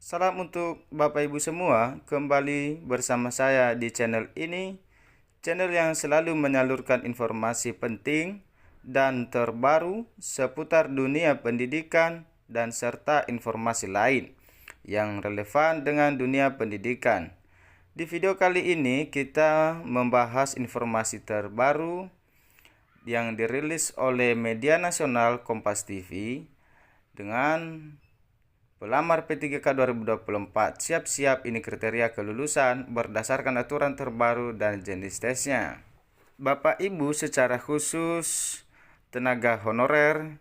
Salam untuk Bapak Ibu semua, kembali bersama saya di channel ini, channel yang selalu menyalurkan informasi penting dan terbaru seputar dunia pendidikan dan serta informasi lain yang relevan dengan dunia pendidikan. Di video kali ini kita membahas informasi terbaru yang dirilis oleh media nasional Kompas TV dengan pelamar P3K 2024, siap-siap ini kriteria kelulusan berdasarkan aturan terbaru dan jenis tesnya. Bapak Ibu secara khusus tenaga honorer,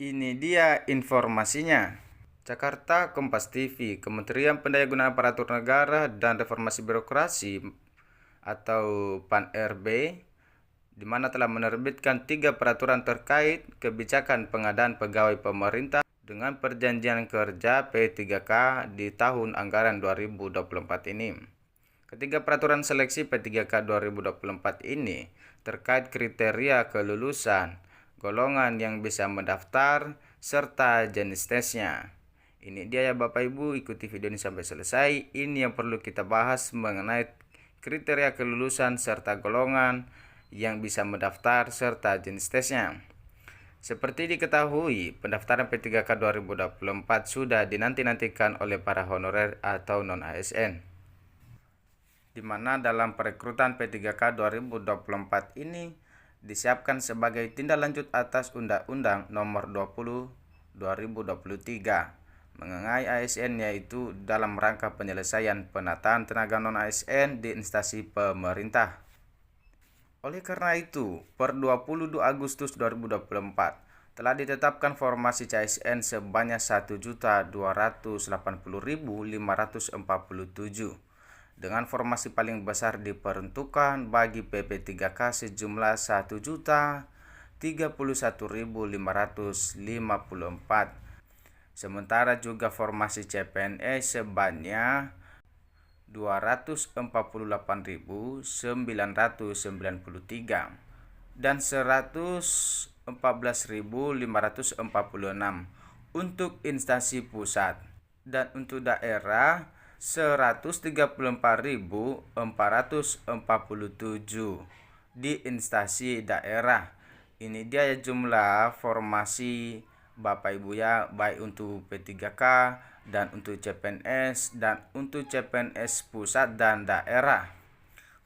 ini dia informasinya. Jakarta, Kompas TV, Kementerian Pendayagunaan Aparatur Negara dan Reformasi Birokrasi atau PAN-RB, di mana telah menerbitkan 3 peraturan terkait kebijakan pengadaan pegawai pemerintah dengan perjanjian kerja P3K di tahun anggaran 2024 ini. Ketiga peraturan seleksi P3K 2024 ini terkait kriteria kelulusan, golongan yang bisa mendaftar, serta jenis tesnya. Ini dia ya Bapak Ibu, ikuti video ini sampai selesai. Ini yang perlu kita bahas mengenai kriteria kelulusan serta golongan yang bisa mendaftar serta jenis tesnya. Seperti diketahui, pendaftaran P3K 2024 sudah dinanti-nantikan oleh para honorer atau non-ASN, di mana dalam perekrutan P3K 2024 ini disiapkan sebagai tindak lanjut atas Undang-Undang Nomor 20 2023 mengenai ASN, yaitu dalam rangka penyelesaian penataan tenaga non-ASN di instansi pemerintah. Oleh karena itu, per 22 Agustus 2024 telah ditetapkan formasi CASN sebanyak 1.280.547 dengan formasi paling besar diperuntukkan bagi PP3K sejumlah 1.031.554. Sementara juga formasi CPNS sebanyak 248.993 dan 114.546 untuk instansi pusat, dan untuk daerah 134.447 di instansi daerah. Ini dia ya jumlah formasi Bapak Ibu ya, baik untuk P3K dan untuk CPNS dan untuk CPNS pusat dan daerah.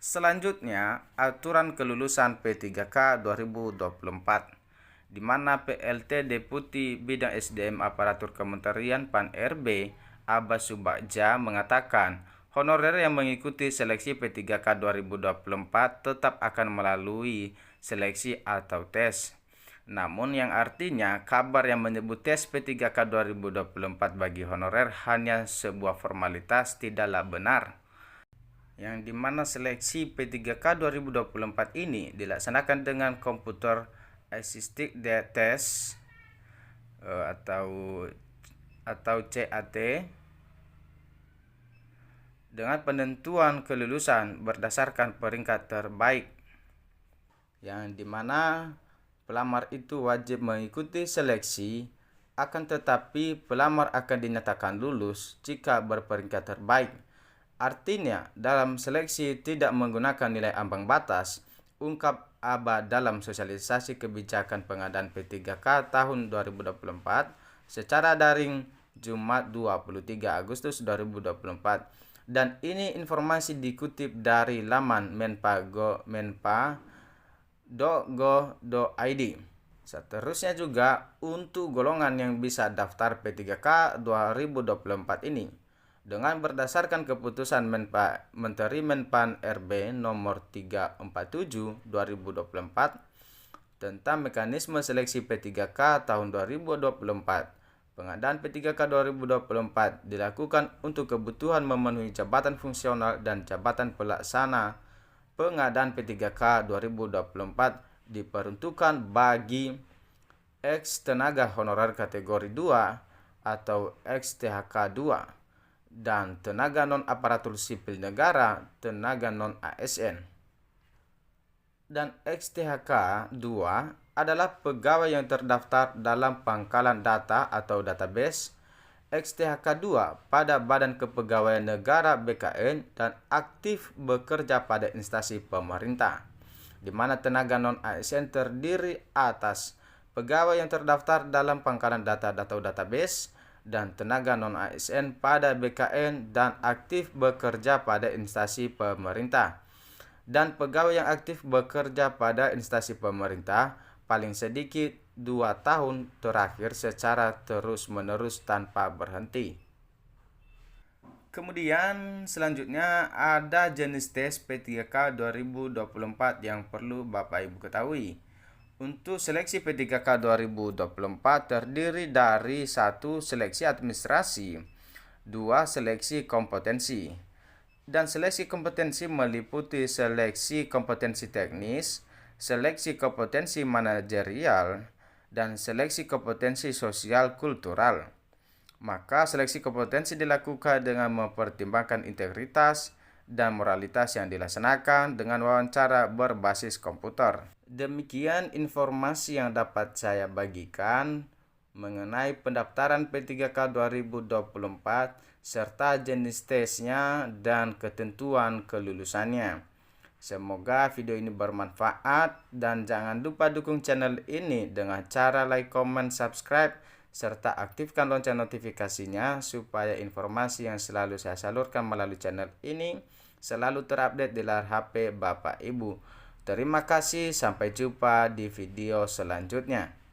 Selanjutnya, aturan kelulusan P3K 2024, di mana PLT Deputi Bidang SDM Aparatur Kementerian PAN-RB Abbas Subagja mengatakan honorer yang mengikuti seleksi P3K 2024 tetap akan melalui seleksi atau tes. Namun yang artinya kabar yang menyebut tes P3K 2024 bagi honorer hanya sebuah formalitas tidaklah benar, yang dimana seleksi P3K 2024 ini dilaksanakan dengan komputer assisted test atau CAT dengan penentuan kelulusan berdasarkan peringkat terbaik, yang dimana pelamar itu wajib mengikuti seleksi, akan tetapi pelamar akan dinyatakan lulus jika berperingkat terbaik. Artinya, dalam seleksi tidak menggunakan nilai ambang batas, ungkap Aba dalam sosialisasi kebijakan pengadaan P3K tahun 2024 secara daring Jumat 23 Agustus 2024. Dan ini informasi dikutip dari laman menpa.go.id. Seterusnya juga untuk golongan yang bisa daftar P3K 2024 ini, dengan berdasarkan keputusan Menteri Menpan-RB nomor 347 2024 tentang mekanisme seleksi P3K tahun 2024. Pengadaan P3K 2024 dilakukan untuk kebutuhan memenuhi jabatan fungsional dan jabatan pelaksana. Pengadaan P3K 2024 diperuntukkan bagi ex tenaga honorer kategori 2 atau ex THK 2 dan tenaga non-aparatur sipil negara, tenaga non-ASN. Dan ex THK 2 adalah pegawai yang terdaftar dalam pangkalan data atau database ex-THK 2 pada Badan Kepegawaian Negara BKN dan aktif bekerja pada instansi pemerintah, di mana tenaga non-ASN terdiri atas pegawai yang terdaftar dalam pangkalan data atau database dan tenaga non-ASN pada BKN dan aktif bekerja pada instansi pemerintah. Dan pegawai yang aktif bekerja pada instansi pemerintah paling sedikit 2 tahun terakhir secara terus-menerus tanpa berhenti. Kemudian selanjutnya ada jenis tes P3K 2024 yang perlu Bapak Ibu ketahui. Untuk seleksi P3K 2024 terdiri dari 1. Seleksi administrasi, 2. Seleksi kompetensi. Dan seleksi kompetensi meliputi seleksi kompetensi teknis, seleksi kompetensi manajerial, dan seleksi kompetensi sosial kultural. Maka seleksi kompetensi dilakukan dengan mempertimbangkan integritas dan moralitas yang dilaksanakan dengan wawancara berbasis komputer. Demikian informasi yang dapat saya bagikan mengenai pendaftaran P3K 2024 serta jenis tesnya dan ketentuan kelulusannya. Semoga video ini bermanfaat dan jangan lupa dukung channel ini dengan cara like, comment, subscribe, serta aktifkan lonceng notifikasinya supaya informasi yang selalu saya salurkan melalui channel ini selalu terupdate di layar HP Bapak Ibu. Terima kasih, sampai jumpa di video selanjutnya.